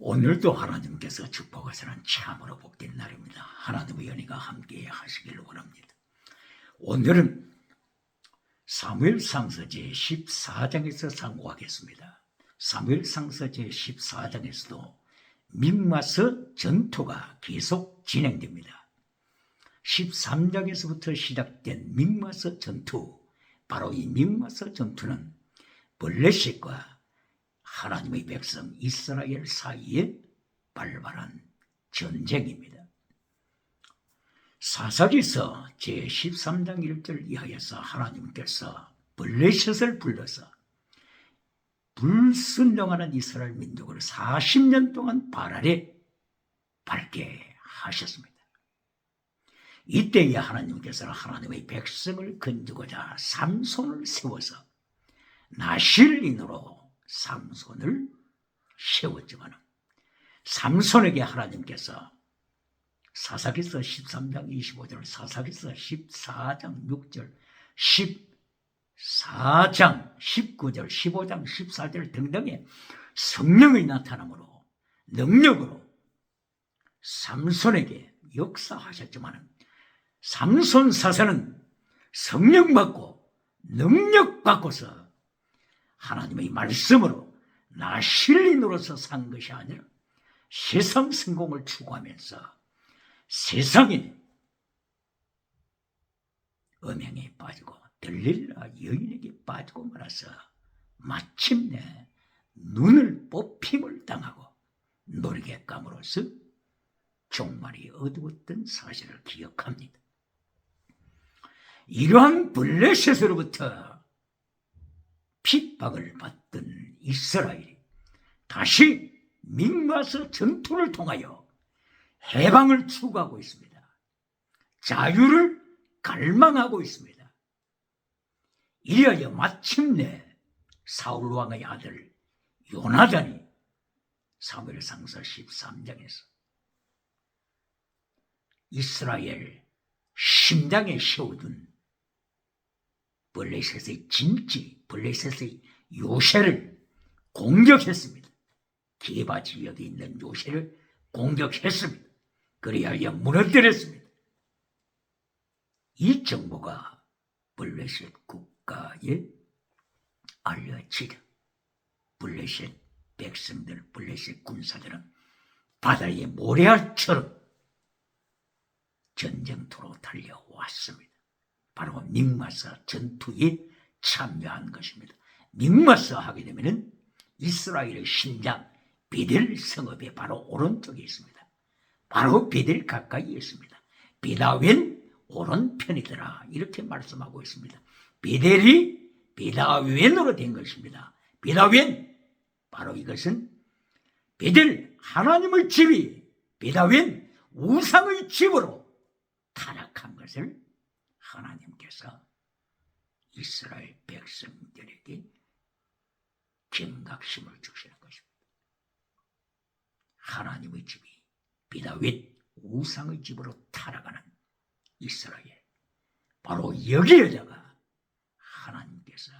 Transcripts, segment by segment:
오늘도 하나님께서 축복하시는 참으로 복된 날입니다. 하나님의 은혜가 함께 하시길 원합니다. 오늘은 사무엘상서 제14장에서 상고하겠습니다. 사무엘상서 제14장에서도 mik마서 전투가 계속 진행됩니다. 13장에서부터 시작된 mik마서 전투, 바로 이 mik마서 전투는 블레셋과 하나님의 백성 이스라엘 사이에 발발한 전쟁입니다. 사사기서 제13장 1절 이하에서 하나님께서 블레셋을 불러서 불순종하는 이스라엘 민족을 40년 동안 발 아래 밟게 하셨습니다. 이때에 하나님께서는 하나님의 백성을 건지고자 삼손을 세워서 나실인으로 삼손을 세웠지만 삼손에게 하나님께서 사사기서 13장 25절, 사사기서 14장 6절, 14장 19절, 15장 14절 등등의 성령의 나타남으로 능력으로 삼손에게 역사하셨지만 삼손 사사는 성령 받고 능력 받고서 하나님의 말씀으로 나실인으로서 산 것이 아니라 세상 성공을 추구하면서 세상에 음행에 빠지고 들릴라 여인에게 빠지고 말아서 마침내 눈을 뽑힘을 당하고 노리개감으로써 종말이 어두웠던 사실을 기억합니다. 이러한 블레셋으로부터 핍박을 받던 이스라엘이 다시 mik마서 전투를 통하여 해방을 추구하고 있습니다. 자유를 갈망하고 있습니다. 이리하여 마침내 사울왕의 아들 요나단이 사무엘상서 13장에서 이스라엘 심장에 세워둔 블레셋의 진지, 블레셋의 요새를 공격했습니다. 기바 지역에 있는 요새를 공격했습니다. 그리하여 무너뜨렸습니다. 이 정보가 블레셋 국가에 알려지자 블레셋 백성들, 블레셋 군사들은 바다의 모래알처럼 전쟁터로 달려왔습니다. 바로 mik마서 전투에 참여한 것입니다. mik마서 하게 되면 이스라엘의 심장 베델 성읍의 바로 오른쪽에 있습니다. 바로 베델 가까이에 있습니다. 베다웬 오른편이더라 이렇게 말씀하고 있습니다. 베델이 베다웬으로 된 것입니다. 베다웬, 바로 이것은 베델 하나님의 집이 베다웬 우상의 집으로 타락한 것을 하나님께서 이스라엘 백성들에게 경각심을 주시는 것입니다. 하나님의 집이 베다웬 우상의 집으로 타락하는 이스라엘, 바로 여기에다가 하나님께서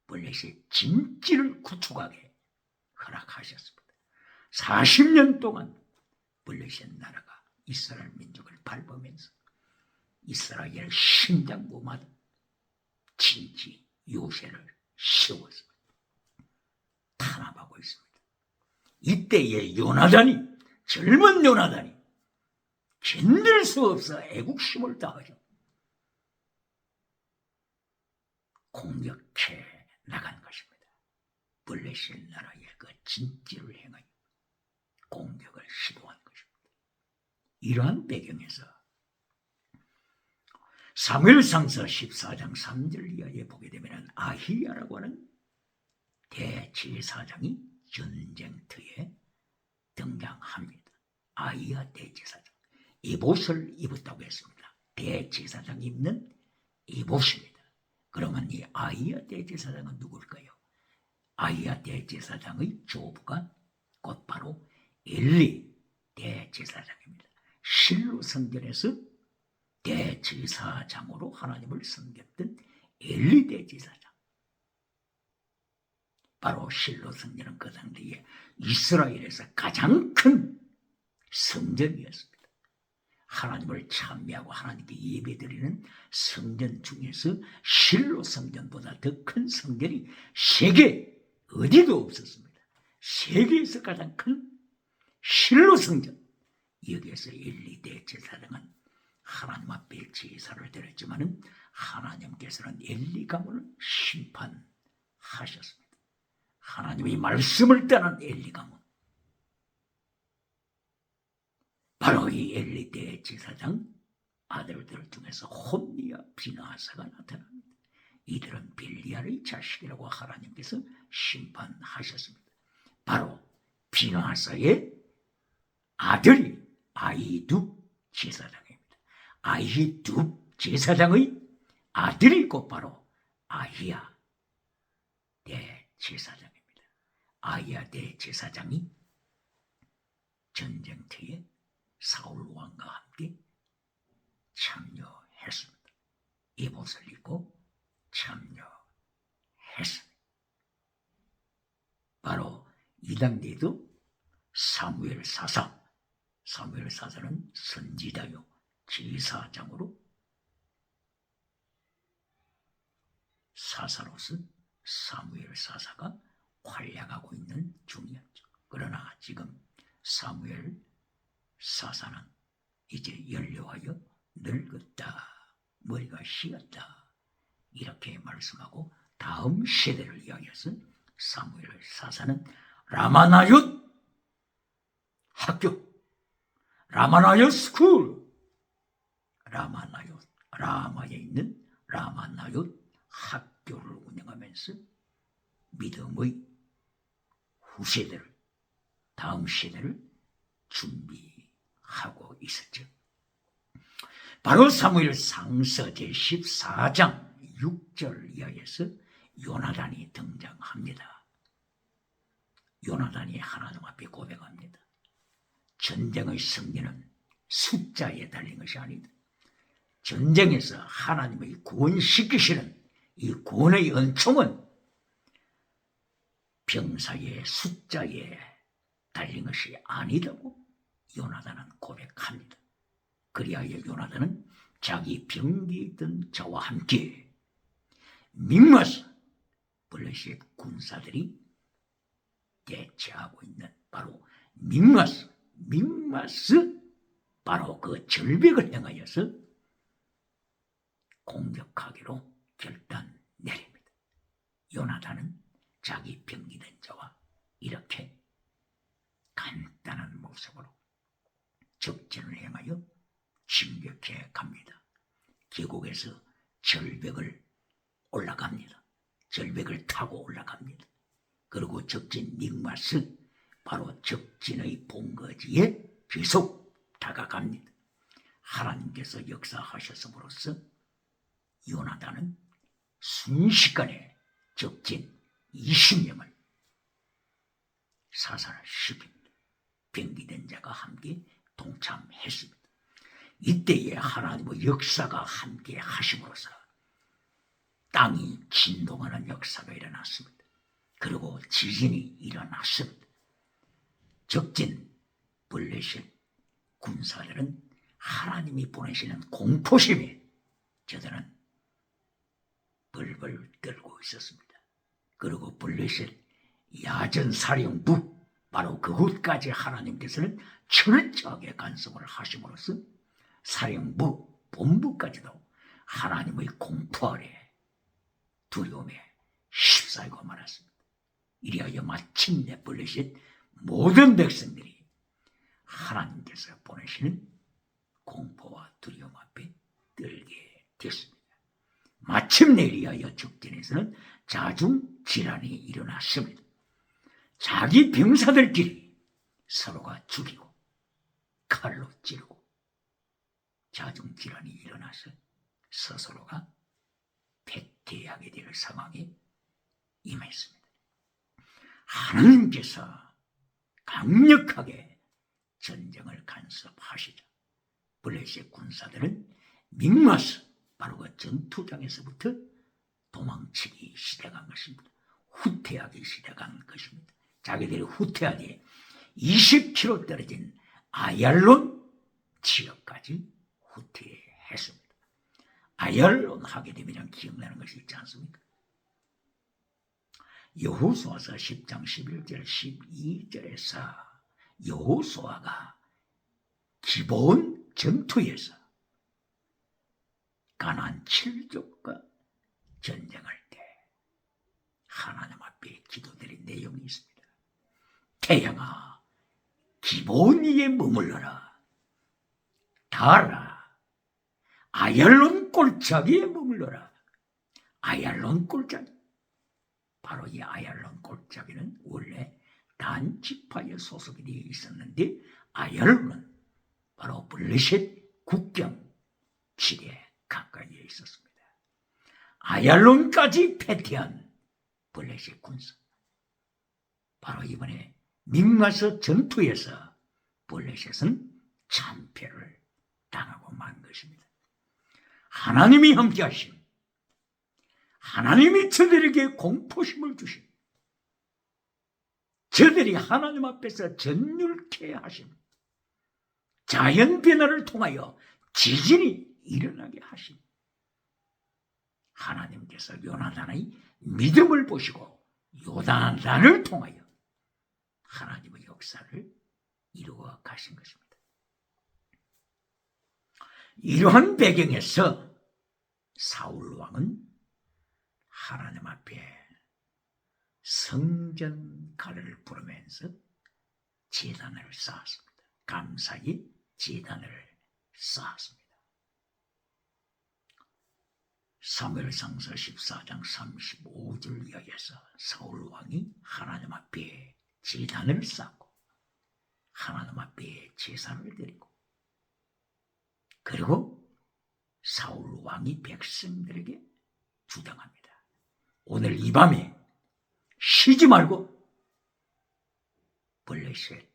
블레셋 진지를 구축하게 허락하셨습니다. 40년 동안 블레셋 나라가 이스라엘 민족을 밟으면서 이스라엘 심장부마다 진지 요새를 세워서 탄압하고 있습니다. 이때에 요나단이, 젊은 요나단이 견딜 수 없어 애국심을 다하여 공격해 나간 것입니다. 블레셋 나라의 그 진지를 행하여 공격을 시도한 것입니다. 이러한 배경에서 사무엘상서 14장 3절 이하에 보게 되면 아히야라고 하는 대제사장이 전쟁터에 등장합니다. 아히야 대제사장, 에봇을 입었다고 했습니다. 대제사장이 입는 에봇입니다. 그러면 이 아히야 대제사장은 누굴까요? 아히야 대제사장의 조부가 곧 바로 엘리 대제사장입니다. 실로 성전에서 대제사장으로 하나님을 섬겼던 엘리 대제사장. 바로 실로 성전은 그 당시에 이스라엘에서 가장 큰 성전이었습니다. 하나님을 찬미하고 하나님께 예배드리는 성전 중에서 실로 성전보다 더 큰 성전이 세계 어디도 없었습니다. 세계에서 가장 큰 실로 성전, 여기에서 엘리 대제사장은 하나님 앞에 제사를 드렸지만은 하나님께서는 엘리 가문을 심판하셨습니다. 하나님의 말씀을 따른 엘리 가문, 바로 이 엘리 대제사장 아들들 중에서 홈니와 비나하사가 나타납니다. 이들은 빌리알의 자식이라고 하나님께서 심판하셨습니다. 바로 비나하사의 아들이 아히둡 제사장입니다. 아히둡 제사장의 아들이 곧바로 아히야 대제사장입니다. 아히야 대제사장이 전쟁터에 사울 왕과 함께 참여했습니다. 에봇을 입고 참여했습니다. 바로 이 당대에도 사무엘 사사는 선지자요 제사장으로 사사로서 사무엘 사사가 활약하고 있는 중이었죠. 그러나 지금 사무엘 사사는 이제 연료하여 늙었다, 머리가 휘었다, 이렇게 말씀하고 다음 세대를 이야기해서 사무엘 사사는 라마나옅 학교, 라마나옅 스쿨, 라마에 있는 라마나옅 학교를 운영하면서 믿음의 후세대를, 다음 세대를 준비하고 있었죠. 바로 사무엘 상서 제14장 6절 이하에서 요나단이 등장합니다. 요나단이 하나님 앞에 고백합니다. 전쟁의 승리는 숫자에 달린 것이 아니다. 전쟁에서 하나님의 구원시키시는 이 구원의 은총은 병사의 숫자에 달린 것이 아니다고 요나단은 고백합니다. 그리하여 요나단은 자기 병기에 있던 자와 함께 mik마스 블레셋 군사들이 대체하고 있는 바로 mik마스 바로 그 절벽을 향하여서 공격하기로 결단 내립니다. 요나단은 자기 병기된 자와 이렇게 간단한 모습으로 적진을 향하여 진격해 갑니다. 계곡에서 절벽을 올라갑니다. 절벽을 타고 올라갑니다. 그리고 적진 mik마스, 바로 적진의 본거지에 계속 다가갑니다. 하나님께서 역사하셨음으로써 요나단은 순식간에 적진 20명을 사살시킵니다. 병기된 자가 함께 동참했습니다. 이때에 하나님의 역사가 함께 하심으로써 땅이 진동하는 역사가 일어났습니다. 그리고 지진이 일어났습니다. 적진 블레셋 군사들은 하나님이 보내시는 공포심에 저들은 벌벌 떨고 있었습니다. 그리고 블레셋 야전사령부, 바로 그곳까지 하나님께서는 철저하게 간섭을 하심으로써 사령부, 본부까지도 하나님의 공포 아래 두려움에 휩싸이고 말았습니다. 이리하여 마침내 블레셋 모든 백성들이 하나님께서 보내시는 공포와 두려움 앞에 떨게 됐습니다. 마침내 이리하여 적진에서는 자중질환이 일어났습니다. 자기 병사들끼리 서로가 죽이고 칼로 찌르고 자중질환이 일어나서 스스로가 패퇴하게 될 상황에 임했습니다. 하나님께서 강력하게 전쟁을 간섭하시자 블레셋 군사들은 mik마스, 바로 그 전투장에서부터 도망치기 시작한 것입니다. 후퇴하기 시작한 것입니다. 자기들이 후퇴하게 20km 떨어진 아얄론 지역까지 후퇴했습니다. 아얄론 하게 되면 기억나는 것이 있지 않습니까? 여호수아서 10장 11절 12절에서 여호수아가 기브온 전투에서 가나안 7족과 전쟁할 때 하나님 앞에 기도드린 내용이 있습니다. 태양아 기브온 위에 머물러라. 달아 아얄론 골짜기에 머물러라. 아얄론 골짜기, 바로 이 아얄론 골짜기는 원래 단 지파에 소속이 되어 있었는데 아얄론은 바로 블레셋 국경 지대에 가까이에 있었습니다. 아얄론까지 패퇴한 블레셋 군사, 바로 이번에 믹마스 전투에서 블레셋은 참패를 당하고 만 것입니다. 하나님이 함께하신, 하나님이 저들에게 공포심을 주신, 저들이 하나님 앞에서 전율케 하신, 자연 변화를 통하여 지진이 일어나게 하신 하나님께서 요나단의 믿음을 보시고 요나단을 통하여 하나님의 역사를 이루어 가신 것입니다. 이러한 배경에서 사울 왕은 하나님 앞에 성전 가를 부르면서 제단을 쌓았습니다. 감사의 제단을 쌓았습니다. 사무엘상서 14장 35절 이하에서 사울 왕이 하나님 앞에 제단을 쌓고 하나님 앞에 제사를 드리고, 그리고 사울 왕이 백성들에게 주장합니다. 오늘 이 밤에 쉬지 말고 블레셋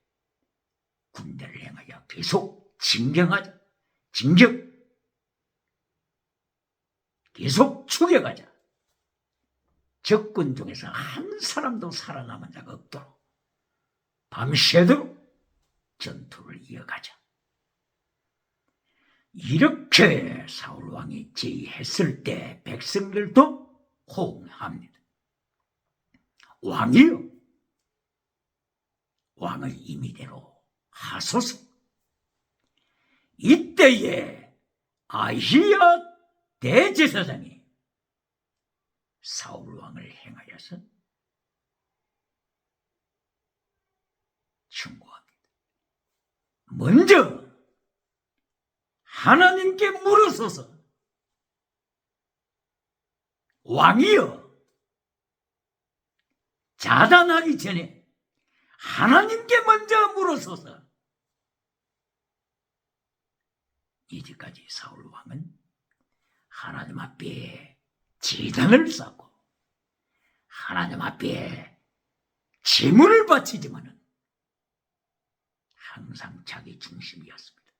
군대를 행하여 계속 진격하자. 진격. 계속 죽여가자. 적군 중에서 한 사람도 살아남은 자가 없도록 밤새도록 전투를 이어가자. 이렇게 사울 왕이 제의했을 때 백성들도 호응합니다. 왕이여, 왕의 임의대로 하소서. 이때에 아히야 대제사장이 사울 왕을 행하여서 충고합니다. 먼저 하나님께 물으소서. 왕이여, 자단하기 전에 하나님께 먼저 물으소서. 이제까지 사울 왕은 하나님 앞에 제단을 쌓고 하나님 앞에 제물을 바치지만은 항상 자기 중심이었습니다.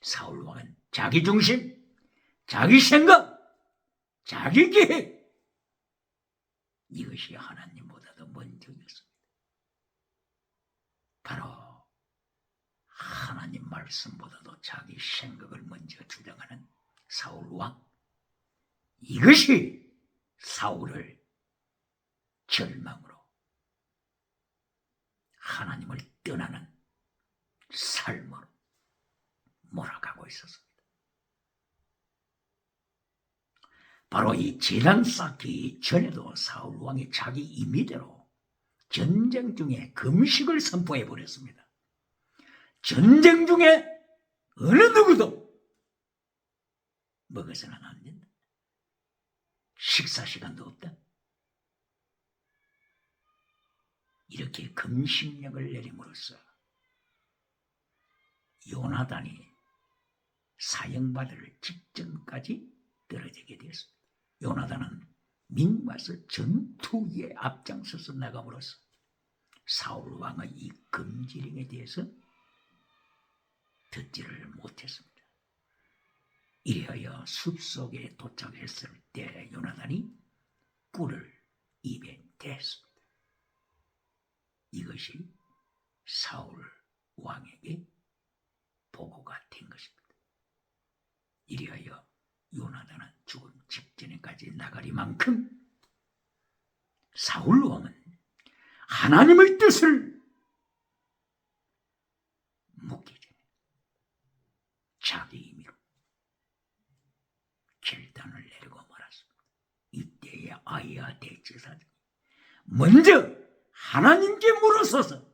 사울 왕은 자기 중심, 자기 생각, 자기 계획, 이것이 하나님보다도 먼저였습니다. 바로 하나님 말씀보다도 자기 생각을 먼저 주장하는 사울 왕, 이것이 사울을 절망으로 하나님을 떠나는 삶으로 몰아가고 있었습니다. 바로 이 제단 쌓기 전에도 사울 왕이 자기 임의대로 전쟁 중에 금식을 선포해 버렸습니다. 전쟁 중에 어느 누구도 먹어서는 안 된다. 식사 시간도 없다. 이렇게 금식령을 내림으로써 요나단이 사형받을 직전까지 떨어지게 되었습니다. 요나단은 믹마스 전투에 앞장서서 나감으로써 사울 왕의 이 금지령에 대해서 듣지를 못했습니다. 이래하여 숲속에 도착했을 때 요나단이 꿀을 입에 됐습니다. 이것이 사울 왕에게 보고가 된 것입니다. 이리하여 요나단은 죽음 직전에까지 나가리만큼 사울 왕은 하나님의 뜻을 묻기 전에 자기 임의로 결단을 내리고 말았습니다. 이때에 아히야 대제사장이 먼저 하나님께 물어서서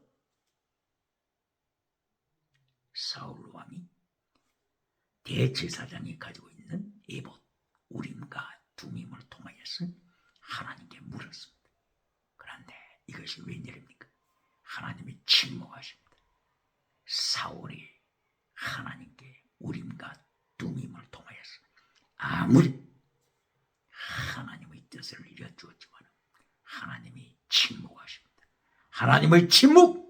사울 왕이 대제사장이 가지고 있는 에봇 우림과 둠임을 통하여서 하나님께 물었습니다. 그런데 이것이 웬일입니까? 하나님이 침묵하십니다. 사울이 하나님께 우림과 둠임을 통하여서 아무리 하나님의 뜻을 이뤄주었지만 하나님이 침묵하십니다. 하나님의 침묵,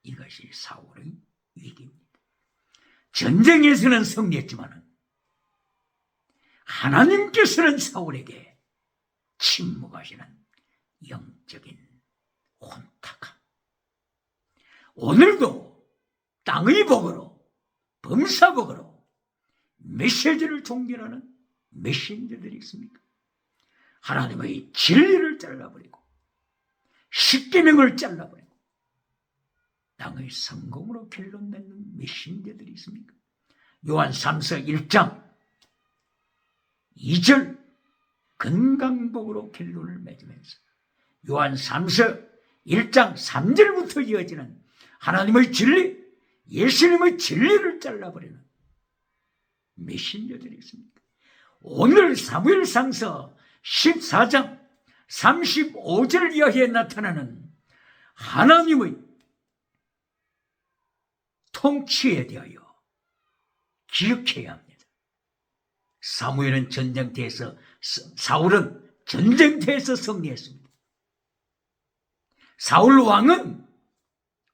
이것이 사울의 위기입니다. 전쟁에서는 승리했지만 하나님께서는 사울에게 침묵하시는 영적인 혼탁함. 오늘도 땅의 복으로, 범사복으로 메시지를 종결하는 메신저들이 있습니까? 하나님의 진리를 잘라버리고 십계명을 잘라버리고 땅의 성공으로 결론 맺는 메신저들이 있습니까? 요한 3서 1장 2절 건강복으로 결론을 맺으면서 요한 3서 1장 3절부터 이어지는 하나님의 진리, 예수님의 진리를 잘라버리는 메신저들이 있습니까? 오늘 사무엘상서 14장 35절 이하에 나타나는 하나님의 통치에 대하여 기억해야 합니다. 사무엘은 전쟁터에서, 사울은 전쟁터에서 승리했습니다. 사울 왕은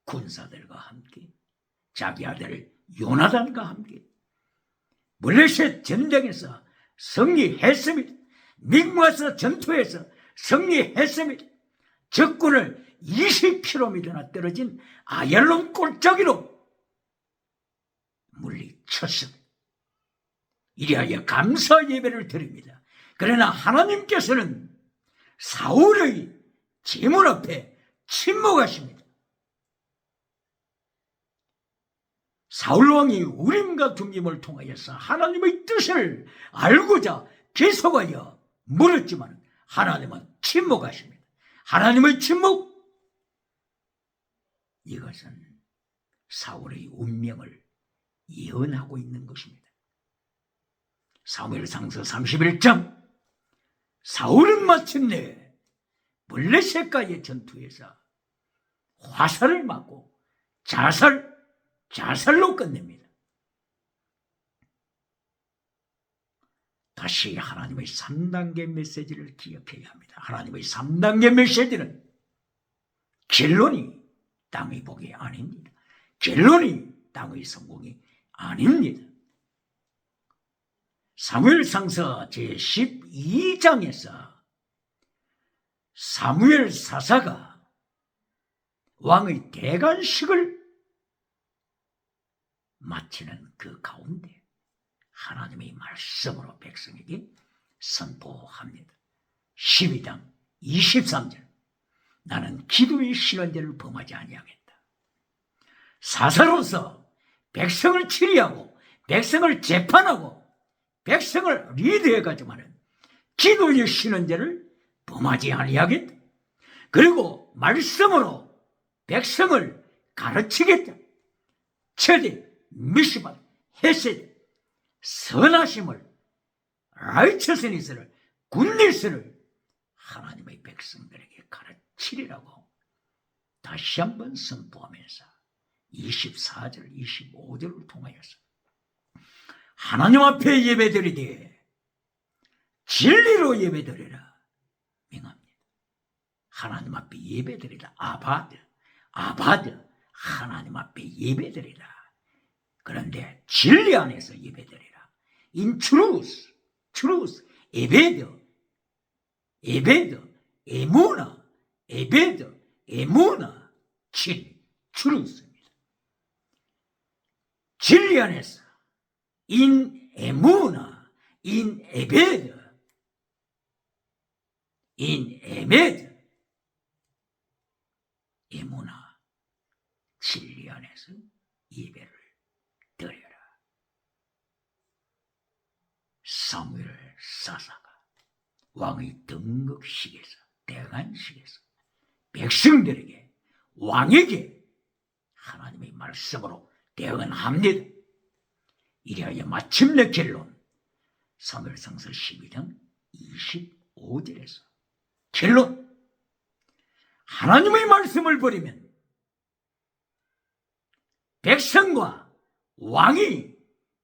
군사들과 함께 자기 아들 요나단과 함께 블레셋 전쟁에서 승리했습니다. mik마스 전투에서 승리했습니다. 적군을 20km나 떨어진 아얄론 골짜기로 물리쳤습니다. 이리하여 감사 예배를 드립니다. 그러나 하나님께서는 사울의 제문 앞에 침묵하십니다. 사울 왕이 우림과 둠임을 통하여서 하나님의 뜻을 알고자 계속하여 물었지만 하나님은 침묵하십니다. 하나님의 침묵, 이것은 사울의 운명을 예언하고 있는 것입니다. 사무엘상서 31장, 사울은 마침내 블레셋과의 전투에서 화살을 맞고 자살로 끝냅니다. 다시 하나님의 3단계 메시지를 기억해야 합니다. 하나님의 3단계 메시지는 결론이 땅의 복이 아닙니다. 결론이 땅의 성공이 아닙니다. 사무엘상서 제12장에서 사무엘 사사가 왕의 대관식을 마치는 그 가운데 하나님의 말씀으로 백성에게 선포합니다. 12장 23절, 나는 기도의 신원제를 범하지 아니하겠다. 사사로서 백성을 치리하고 백성을 재판하고 백성을 리드해가지고는 기도의 신원제를 범하지 아니하겠다. 그리고 말씀으로 백성을 가르치겠다. 최대 미시바 헤세드 선하심을 라이처스니스를 굿니스를 하나님의 백성들에게 가르치리라고 다시 한번 선포하면서 24절 25절을 통하여서 하나님 앞에 예배드리되 진리로 예배드리라 명합니다. 하나님 앞에 예배드리라. 아바드 하나님 앞에 예배드리라. 그런데 진리 안에서 예배드리라. In truth, 에베드, 에무나, 에베드, 에무나, 주로 씁니다. 진리 안에서 인 에무나, 인 에베드, 인 에메드, 에무나, 진리 안에서 예배를 드려라. 사무엘 사사가 왕의 등극식에서, 대관식에서 백성들에게, 왕에게 하나님의 말씀으로 대언합니다. 이래야 마침내 결론, 사무엘상서 12장 25절에서 결론, 하나님의 말씀을 버리면 백성과 왕이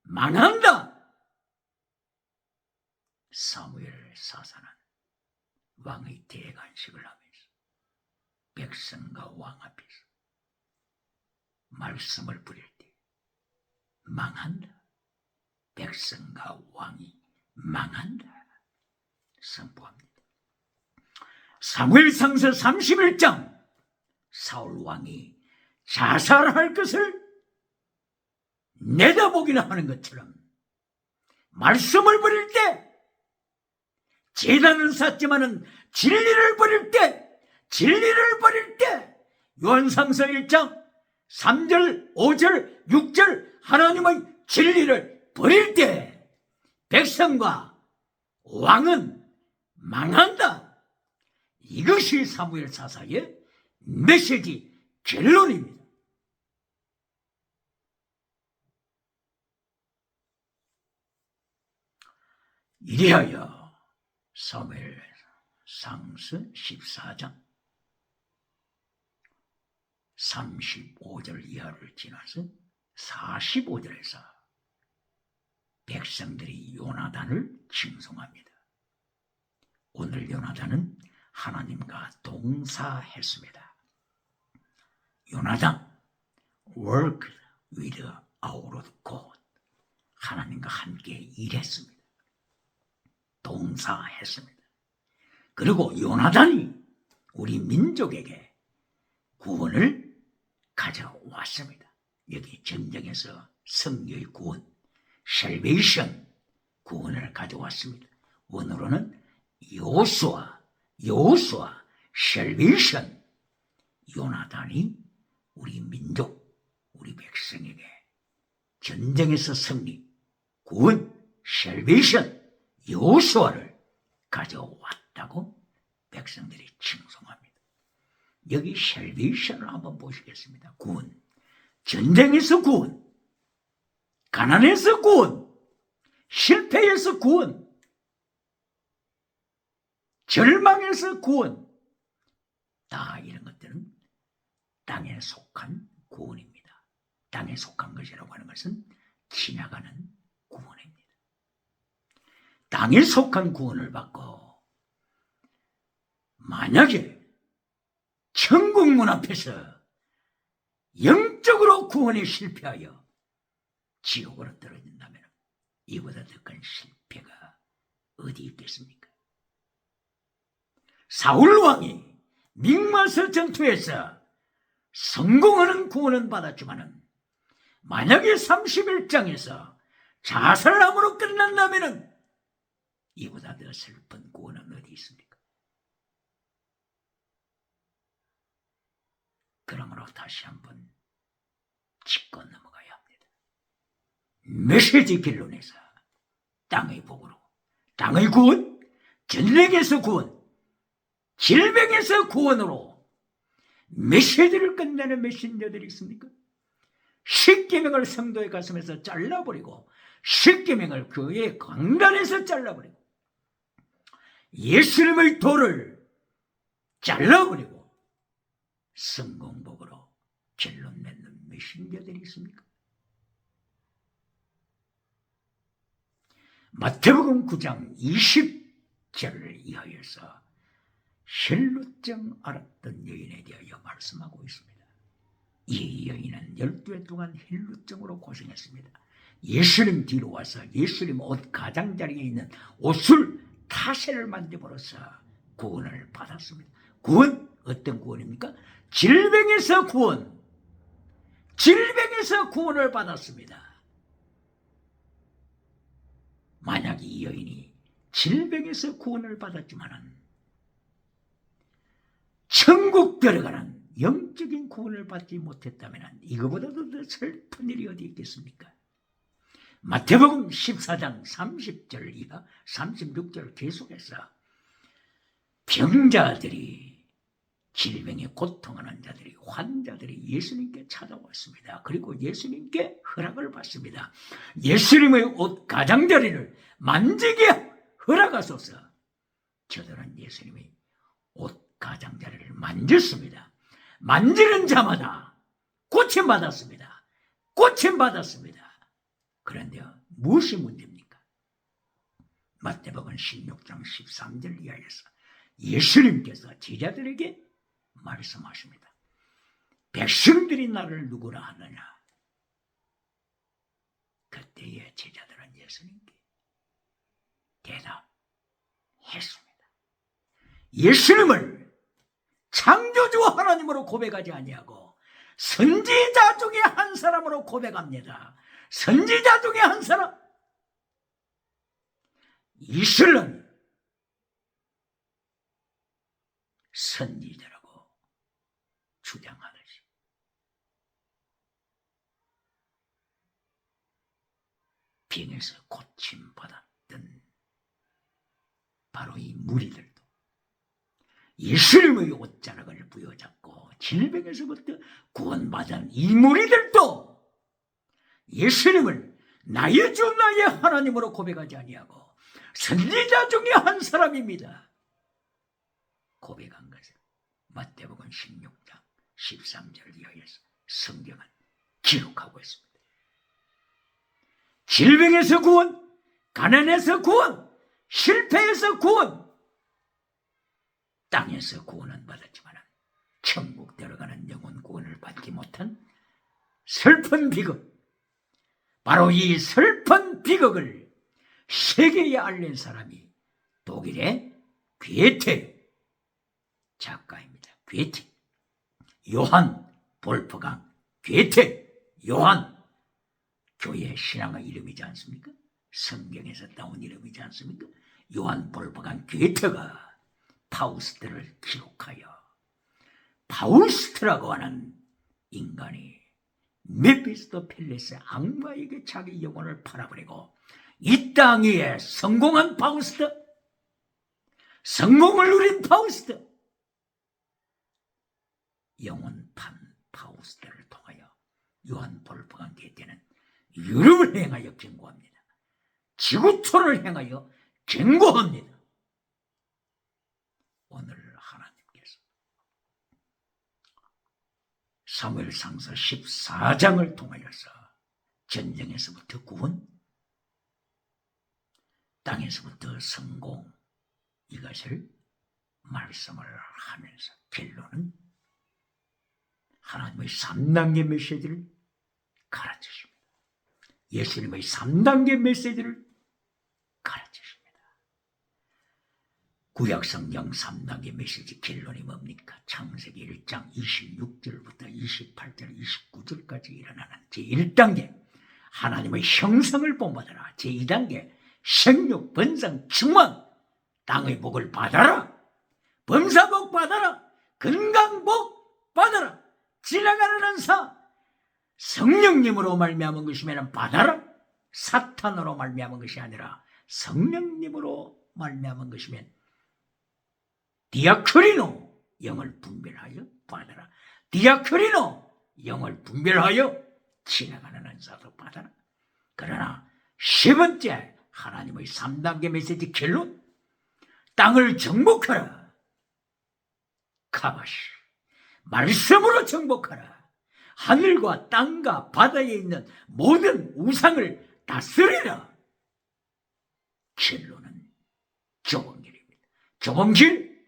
망한다. 사무엘 사사는 왕의 대관식을 하면서 백성과 왕 앞에서 말씀을 부릴 때 망한다. 백성과 왕이 망한다. 선포합니다. 사무엘상서 31장, 사울 왕이 자살할 것을 내다보기나 하는 것처럼 말씀을 버릴 때, 제단은 쌓지만은 진리를 버릴 때, 요한상서 1장 3절, 5절, 6절 하나님의 진리를 버릴 때 백성과 왕은 망한다. 이것이 사무엘 사사의 메시지 결론입니다. 이리하여 사무엘상서 14장 35절 이하를 지나서 45절에서 백성들이 요나단을 칭송합니다. 오늘 요나단은 하나님과 동사했습니다. 요나단 worked with our God, 하나님과 함께 일했습니다. 동사했습니다. 그리고 요나단이 우리 민족에게 구원을 가져왔습니다. 여기 전쟁에서 승리의 구원, salvation, 구원을 가져왔습니다. 원어로는 여호수아, salvation. 요나단이 우리 민족, 우리 백성에게 전쟁에서 승리, 구원, salvation, 여호수아를 가져왔다고 백성들이 칭송합니다. 여기 salvation을 한번 보시겠습니다. 구원, 전쟁에서 구원, 가난에서 구원, 실패에서 구원, 절망에서 구원, 다 이런 것들은 땅에 속한 구원입니다. 땅에 속한 것이라고 하는 것은 지나가는 구원입니다. 땅에 속한 구원을 받고 만약에 천국 문 앞에서 영적으로 구원에 실패하여 지옥으로 떨어진다면 이보다 더 큰 실패가 어디 있겠습니까? 사울 왕이 믹마스 전투에서 성공하는 구원은 받았지만 만약에 31장에서 자살함으로 끝난다면 이보다 더 슬픈 구원은 어디 있습니까? 그러므로 다시 한번 짚고 넘어가야 합니다. 메시지 결론에서 땅의 복으로, 땅의 구원, 전쟁에서 구원, 질병에서 구원으로 메시지를 끝내는 메신저들이 있습니까? 십계명을 성도의 가슴에서 잘라버리고 십계명을 교회의 강단에서 잘라버리고 예수님의 도를 잘라버리고 성공복으로 결론 맺는 메신저들이 있습니까? 마태복음 9장 20절을 이하여서 헬루증 앓았던 여인에 대하여 말씀하고 있습니다. 이 여인은 12해 동안 헬루증으로 고생했습니다. 예수님 뒤로 와서 예수님 옷 가장자리에 있는 옷을 타세를 만듦으로써 구원을 받았습니다. 구원? 어떤 구원입니까? 질병에서 구원. 질병에서 구원을 받았습니다. 만약 이 여인이 질병에서 구원을 받았지만은 천국 들어가는 영적인 구원을 받지 못했다면 이거보다도 더 슬픈 일이 어디 있겠습니까? 마태복음 14장 30절 이하 36절 계속해서 병자들이, 질병에 고통하는 자들이, 환자들이 예수님께 찾아왔습니다. 그리고 예수님께 허락을 받습니다. 예수님의 옷 가장자리를 만지게 허락하소서. 저들은 예수님의 옷 가장자리를 만졌습니다. 만지는 자마다 고침받았습니다. 고침받았습니다. 그런데 무엇이 문제입니까? 마태복음 16장 13절 이하에서 예수님께서 제자들에게 말씀하십니다. 백성들이 나를 누구라 하느냐? 그때의 제자들은 예수님께 대답했습니다. 예수님을 창조주 하나님으로 고백하지 아니하고 선지자 중에 한 사람으로 고백합니다. 선지자 중에 한 사람. 이슬람 선지자라고 주장하듯이 병에서 고침받았던 바로 이 무리들도 예수님의 옷자락을 부여잡고 질병에서부터 구원받은 이 무리들도 예수님을 나의 주 나의 하나님으로 고백하지 아니하고 선지자 중에 한 사람입니다. 고백한 것을 마태복음 16장 13절 이하에서 성경은 기록하고 있습니다. 질병에서 구원, 가난에서 구원, 실패에서 구원, 땅에서 구원은 받았지만 천국 들어가는 영혼 구원을 받지 못한 슬픈 비극, 바로 이 슬픈 비극을 세계에 알린 사람이 독일의 괴테 작가입니다. 괴테, 요한 볼프강 괴테. 요한, 교회 신앙의 이름이지 않습니까? 성경에서 따온 이름이지 않습니까? 요한 볼프강 괴테가 파우스트를 기록하여 파우스트라고 하는 인간이 메피스토펠레스 악마에게 자기 영혼을 팔아버리고 이 땅 위에 성공한 파우스트, 성공을 누린 파우스트, 영혼 판 파우스트를 통하여 요한 볼프강 괴테는 유럽을 행하여 경고합니다. 지구촌을 행하여 경고합니다. 오늘 하나님께서 사무엘상서 14장을 통하여서 전쟁에서부터 구원, 땅에서부터 성공, 이것을 말씀을 하면서 결론은 하나님의 3단계 메시지를 가르치십니다. 예수님의 3단계 메시지를 가르치십니다. 구약성경 3단계 메시지 결론이 뭡니까? 창세기 1장 26절부터 28절 29절까지 일어나는 제1단계 하나님의 형상을 본받아라. 제2단계 생육, 번성, 충만, 땅의 복을 받아라. 범사복 받아라. 건강복 받아라. 지나가는 한사 성령님으로 말미암은 것이면 받아라. 사탄으로 말미암은 것이 아니라 성령님으로 말미암은 것이면 디아크리노, 영을 분별하여 받아라. 디아크리노, 영을 분별하여 지나가는 한사도 받아라. 그러나 세 번째 하나님의 3단계 메시지 결론, 땅을 정복하라. 카바시, 말씀으로 정복하라. 하늘과 땅과 바다에 있는 모든 우상을 다스리라. 결론은 좁은 길입니다. 좁은 길,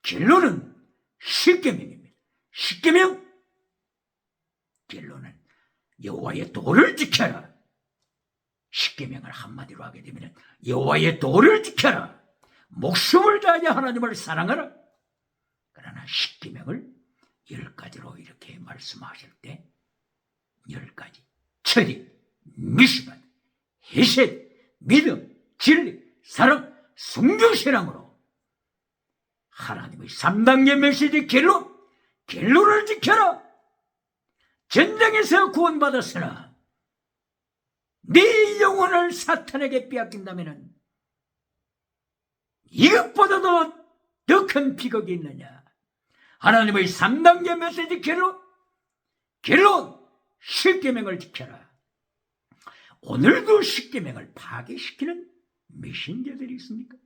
결론은 십계명입니다. 십계명, 결론은 여호와의 도를 지켜라. 십계명을 한마디로 하게 되면 여호와의 도를 지켜라. 목숨을 다하여 하나님을 사랑하라. 그러나 10계명을 10가지로 이렇게 말씀하실 때 10가지 철이, 미시밭, 헤셋, 믿음, 진리, 사랑, 순교신앙으로 하나님의 3단계 메시지 결론을 지켜라. 전쟁에서 구원받았으나 네 영혼을 사탄에게 빼앗긴다면 이것보다도 더 큰 비극이 있느냐. 하나님의 3단계 메시지 결론 10계명을 지켜라. 오늘도 10계명을 파괴시키는 메신저들이 있습니까?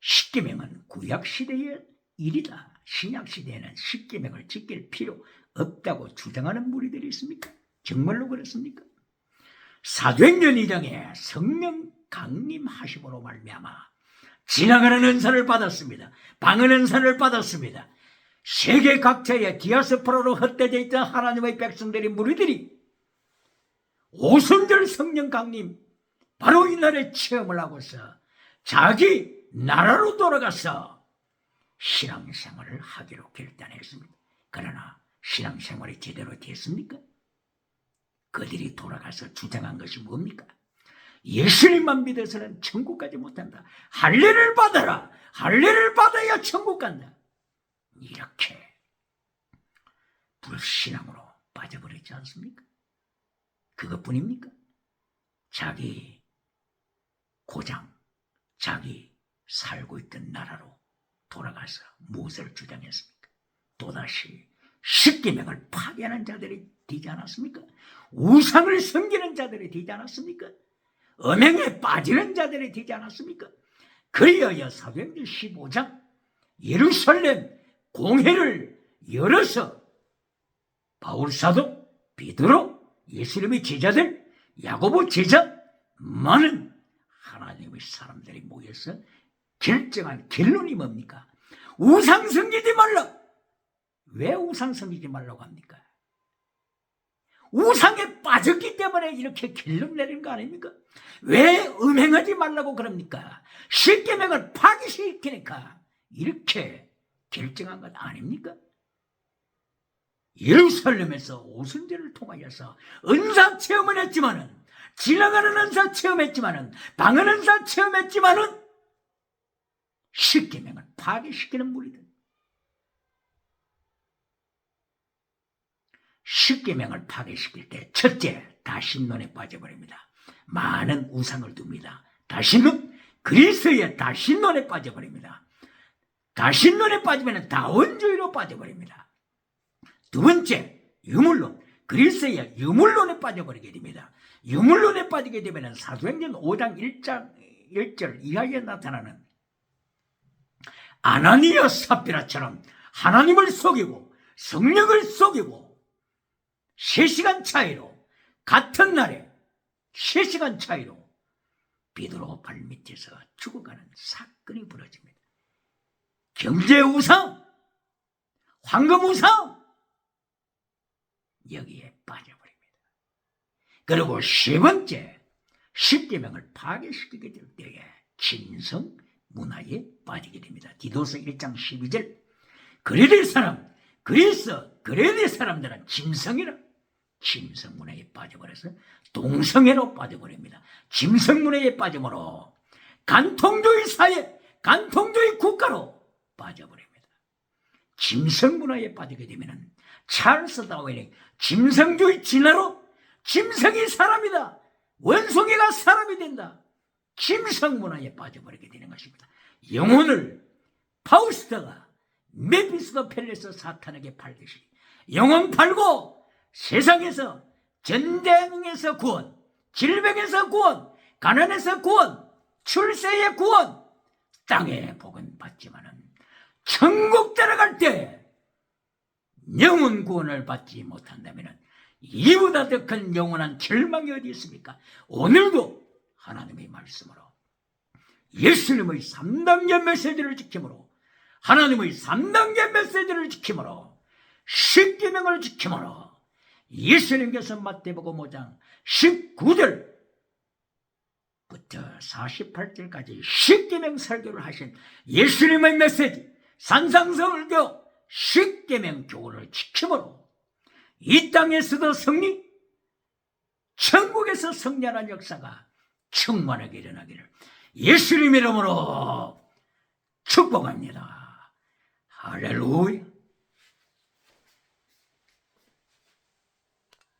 10계명은 구약시대의 일이다. 신약시대에는 10계명을 지킬 필요 없다고 주장하는 무리들이 있습니까? 정말로 그렇습니까? 사도행전 2장에 성령 강림하심으로 말미암아 지나가는 은사를 받았습니다. 방언 은사를 받았습니다. 세계 각처에 디아스포라로 흩어져 있던 하나님의 백성들이 무리들이 오순절 성령 강림 바로 이날에 체험을 하고서 자기 나라로 돌아가서 신앙생활을 하기로 결단했습니다. 그러나 신앙생활이 제대로 됐습니까? 그들이 돌아가서 주장한 것이 뭡니까? 예수님만 믿어서는 천국 가지 못한다. 할례를 받아라. 할례를 받아야 천국 간다. 이렇게 불신앙으로 빠져버리지 않습니까? 그것뿐입니까? 자기 고장, 자기 살고 있던 나라로 돌아가서 무엇을 주장했습니까? 또다시 10계명을 파괴하는 자들이 되지 않았습니까? 우상을 섬기는 자들이 되지 않았습니까? 음행에 빠지는 자들이 되지 않았습니까? 그리하여 사도행전 15장 예루살렘 공회를 열어서 바울사도, 베드로, 예수님의 제자들, 야고보 제자, 많은 하나님의 사람들이 모여서 결정한 결론이 뭡니까? 우상 섬기지 말라. 왜 우상 섬기지 말라고 합니까? 우상에 빠졌기 때문에 이렇게 결론 내린 거 아닙니까? 왜 음행하지 말라고 그럽니까? 10계명을 파기시키니까 이렇게 결정한 것 아닙니까? 예루살렘에서 오순절을 통하여서 은사 체험을 했지만은, 지나가는 은사 체험했지만은, 방언 은사 체험했지만은 10계명을 파괴시키는 무리들. 10계명을 파괴시킬 때 첫째, 다신론에 빠져버립니다. 많은 우상을 둡니다. 다신론, 그리스의 다신론에 빠져버립니다. 다신론에 빠지면 다원주의로 빠져버립니다. 두 번째, 유물론, 그리스의 유물론에 빠져버리게 됩니다. 유물론에 빠지게 되면 사도행전 5장 1절 이하에 나타나는 아나니아 삽비라처럼 하나님을 속이고 성령을 속이고 3시간 차이로, 같은 날에 3시간 차이로 베드로 발밑에서 죽어가는 사건이 벌어집니다. 경제 우상, 황금 우상, 여기에 빠져버립니다. 그리고 세 번째, 10계명을 파괴시키게 될 때에 진성 문화에 빠지게 됩니다. 디도서 1장 12절, 그레데 사람, 그레데 사람들은 짐승이라, 짐승 문화에 빠져버려서 동성애로 빠져버립니다. 짐승 문화에 빠짐으로 간통주의 사회, 간통주의 국가로 빠져버립니다. 짐승 문화에 빠지게 되면 찰스 다윈이 짐승주의 진화로 짐승이 사람이다, 원숭이가 사람이 된다, 짐승 문화에 빠져버리게 되는 것입니다. 영혼을 파우스트가 메피스토펠레스 사탄에게 팔듯이 영혼 팔고 세상에서 전쟁에서 구원, 질병에서 구원, 가난에서 구원, 출세의 구원, 땅의 복은 받지만은 천국 들어갈 때 영혼 구원을 받지 못한다면 이보다 더 큰 영원한 절망이 어디 있습니까? 오늘도 하나님의 말씀으로 예수님의 3단계 메시지를 지킴으로, 하나님의 3단계 메시지를 지킴으로, 10계명을 지킴으로 예수님께서 마태복음 5장 19절 48절까지 십계명 설교를 하신 예수님의 메시지 산상설교 십계명 교훈을 지킴으로 이 땅에서도 승리, 천국에서 승리하는 역사가 충만하게 일어나기를 예수님 이름으로 축복합니다. 할렐루야.